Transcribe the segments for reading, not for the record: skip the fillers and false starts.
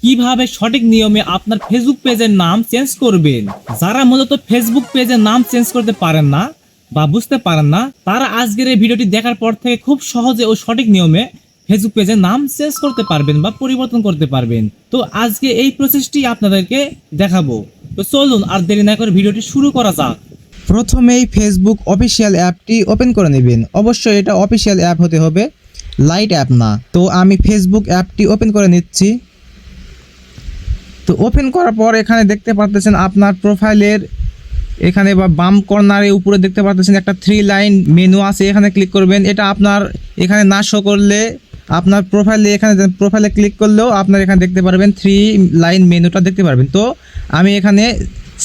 কিভাবে সঠিক নিয়মে আপনার ফেসবুক পেজের নাম চেঞ্জ করবেন। যারা মূলত ফেসবুক পেজের নাম চেঞ্জ করতে পারেন না বা বুঝতে পারেন না, তারা আজকের এই ভিডিওটি দেখার পর থেকে খুব সহজে ও সঠিক নিয়মে ফেসবুক পেজের নাম চেঞ্জ করতে পারবেন বা পরিবর্তন করতে পারবেন। তো আজকে এই প্রসেসটি আপনাদেরকে দেখাবো। তো চলুন আর দেরি না করে ভিডিওটি শুরু করা যাক। প্রথমেই ফেসবুক অফিসিয়াল অ্যাপটি ওপেন করে নেবেন। অবশ্যই এটা অফিসিয়াল অ্যাপ হতে হবে, লাইট অ্যাপ না। তো আমি ফেসবুক অ্যাপটি ওপেন করে নিচ্ছি। তো ওপেন করার পর এখানে দেখতে পাচ্ছেন আপনার প্রোফাইলের এখানে বা বাম কর্নারে উপরে দেখতে পাচ্ছেন একটা 3 লাইন মেনু আছে, এখানে ক্লিক করবেন। এটা আপনার এখানে না শো করলে আপনার প্রোফাইলে ক্লিক করলেও আপনার এখানে দেখতে পারবেন 3 লাইন মেনুটা দেখতে পারবেন। তো আমি এখানে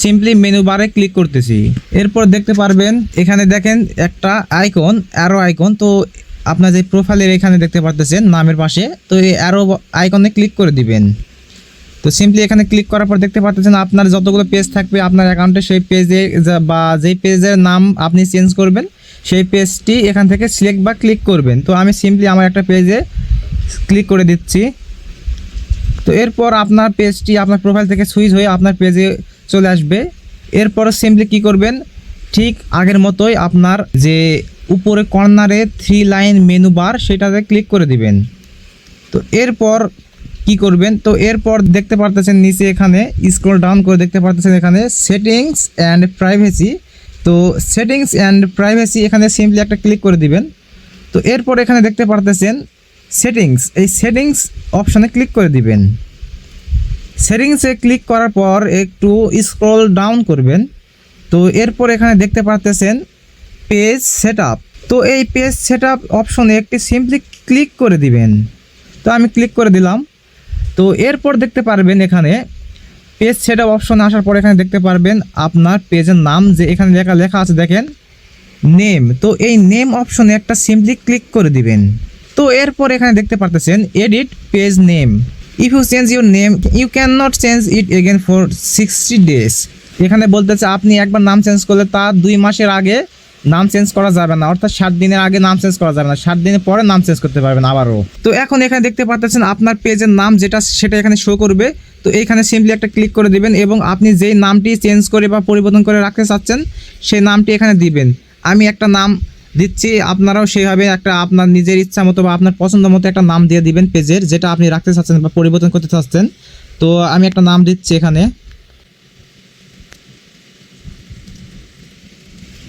সিম্পলি মেনু বারে ক্লিক করতেছি। এরপর দেখতে পারবেন এখানে দেখেন একটা আইকন, অ্যারো আইকন। তো আপনার যে প্রোফাইলের এখানে দেখতে পাচ্ছেন নামের পাশে, তো এই অ্যারো আইকনে ক্লিক করে দিবেন। তো সিম্পলি এখানে ক্লিক করার পর দেখতে পাচ্ছেন আপনার যতগুলো পেজ থাকবে আপনার অ্যাকাউন্টে, সেই পেজে বা যেই পেজের নাম আপনি চেঞ্জ করবেন সেই পেজটি এখান থেকে সিলেক্ট বা ক্লিক করবেন। তো আমি সিম্পলি আমার একটা পেজে ক্লিক করে দিচ্ছি। তো এরপর আপনার পেজটি আপনার প্রোফাইল থেকে সুইচ হয়ে আপনার পেজে চলে আসবে। এরপর সিম্পলি কি করবেন, ঠিক আগের মতোই আপনার যে উপরে কর্নারে 3 লাইন মেনু বার সেটাতে ক্লিক করে দিবেন। তো এরপর কি করবেন, তো এরপর দেখতে পারতেছেন নিচে এখানে স্ক্রল ডাউন করে দেখতে পারতেছেন এখানে সেটিংস অ্যান্ড প্রাইভেসি। তো সেটিংস অ্যান্ড প্রাইভেসি এখানে সিম্পলি একটা ক্লিক করে দিবেন। তো এরপর এখানে দেখতে পারতেছেন সেটিংস, এই সেটিংস অপশানে ক্লিক করে দিবেন। সেটিংসে ক্লিক করার পর একটু স্ক্রল ডাউন করবেন। তো এরপর এখানে দেখতে পারতেছেন পেজ সেটআপ। তো এই পেজ সেটআপ অপশনে একটি সিম্পলি ক্লিক করে দিবেন। তো আমি ক্লিক করে দিলাম। তো এরপর দেখতে পারবেন এখানে পেজ সেটআপ অপশনে আসার পর এখানে দেখতে পারবেন আপনার পেজের নাম যে এখানে লেখা আছে দেখেন নেম। তো এই নেম অপশনে একটা সিম্পলি ক্লিক করে দিবেন। তো এরপর এখানে দেখতে পারতেছেন edit page name. If you change your name you can not change it again for 60 days. এখানে বলতেছে আপনি একবার নাম চেঞ্জ করলে তা 2 মাসের আগে নাম চেঞ্জ করা যাবে না, অর্থাৎ 60 দিনের আগে নাম চেঞ্জ করা যাবে না, 60 দিনের পরে নাম চেঞ্জ করতে পারবেন আবারও। তো এখন এখানে দেখতে পাচ্ছেন আপনার পেজের নাম যেটা সেটা এখানে শো করবে। তো এইখানে সিম্পলি একটা ক্লিক করে দিবেন এবং আপনি যেই নামটি চেঞ্জ করে বা পরিবর্তন করে রাখতে চাচ্ছেন সেই নামটি এখানে দিবেন। আমি একটা নাম দিচ্ছি, আপনারাও সেইভাবে একটা আপনার নিজের ইচ্ছা মতো বা আপনার পছন্দ মতো একটা নাম দিয়ে দিবেন পেজের, যেটা আপনি রাখতে চাচ্ছেন বা পরিবর্তন করতে চাচ্ছেন। তো আমি একটা নাম দিচ্ছি এখানে।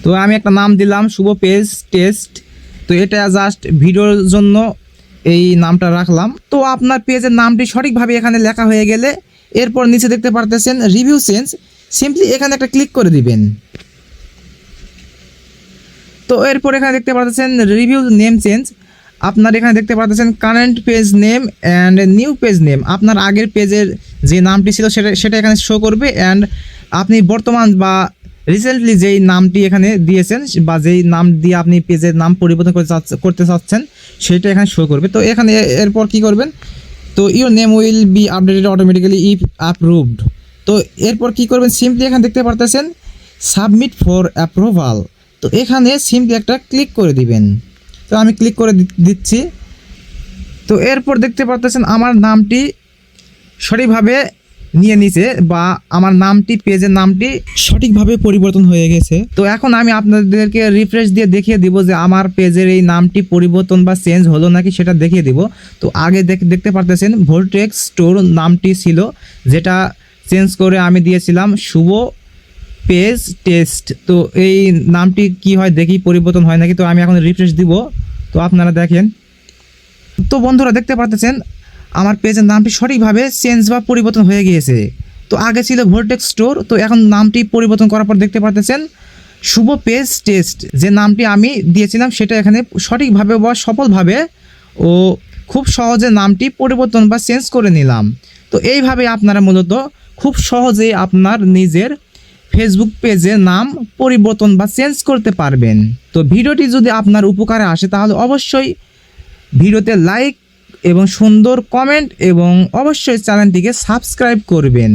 তো আমি একটা নাম দিলাম শুভ পেজ টেস্ট। তো এটা জাস্ট ভিডিওর জন্য এই নামটা রাখলাম। তো আপনার পেজের নামটি সঠিকভাবে এখানে লেখা হয়ে গেলে এরপর নিচে দেখতে পারতেছেন রিভিউ চেঞ্জ, সিম্পলি এখানে একটা ক্লিক করে দিবেন। তো এরপর এখানে দেখতে পাচ্ছেন রিভিউ নেম চেঞ্জ। আপনার এখানে দেখতে পাচ্ছেন current page name and new page name. আপনার আগের পেজের যে নামটি ছিল সেটা এখানে শো করবে, অ্যান্ড আপনি বর্তমান বা রিসেন্টলি যেই নামটি এখানে দিয়েছেন বা যেই নাম দিয়ে আপনি পেজের নাম পরিবর্তন করতে চাচ্ছেন সেটা এখানে শো করবে। তো এখানে এরপর কি করবেন, তো your name will be updated automatically if approved. তো এরপর কি করবেন, সিম্পলি এখানে দেখতে পারতেছেন সাবমিট ফর অ্যাপ্রুভাল। তো এখানে সিম্পলি একটা ক্লিক করে দিবেন। তো আমি ক্লিক করে দিচ্ছি। তো এরপর দেখতে পারতেছেন আমার নামটি সঠিকভাবে নিয়ে নিছে বা আমার নামটি পেজের নামটি সঠিকভাবে পরিবর্তন হয়ে গেছে। তো এখন আমি আপনাদেরকে রিফ্রেশ দিয়ে দেখিয়ে দিব যে আমার পেজের এই নামটি পরিবর্তন বা চেঞ্জ হলো নাকি সেটা দেখিয়ে দিব। তো আগে দেখতে পারতেছেন ভোরটেক্স স্টোর নামটি ছিল, যেটা চেঞ্জ করে আমি দিয়েছিলাম শুভ পেজ টেস্ট। তো এই নামটি কি হয় দেখি পরিবর্তন হয় নাকি। তো আমি এখন রিফ্রেশ দিব, তো আপনারা দেখেন। তো বন্ধুরা দেখতে পাচ্ছেন আমার পেজের নামটি সঠিকভাবে চেঞ্জ বা পরিবর্তন হয়ে গিয়েছে। তো আগে ছিল ভোরটেক্স স্টোর, তো এখন নামটি পরিবর্তন করার পর দেখতে পাচ্ছেন শুভ পেজ টেস্ট। যে নামটি আমি দিয়েছিলাম সেটা এখানে সঠিকভাবে বা সফলভাবে ও খুব সহজে নামটি পরিবর্তন বা চেঞ্জ করে নিলাম। তো এইভাবে আপনারা মূলত খুব সহজেই আপনার নিজের ফেসবুক পেজের নাম পরিবর্তন বা চেঞ্জ করতে পারবেন। তো ভিডিওটি যদি আপনার উপকারে আসে তাহলে অবশ্যই ভিডিওতে লাইক এবং সুন্দর কমেন্ট এবং অবশ্যই চ্যানেলটিকে সাবস্ক্রাইব করবেন।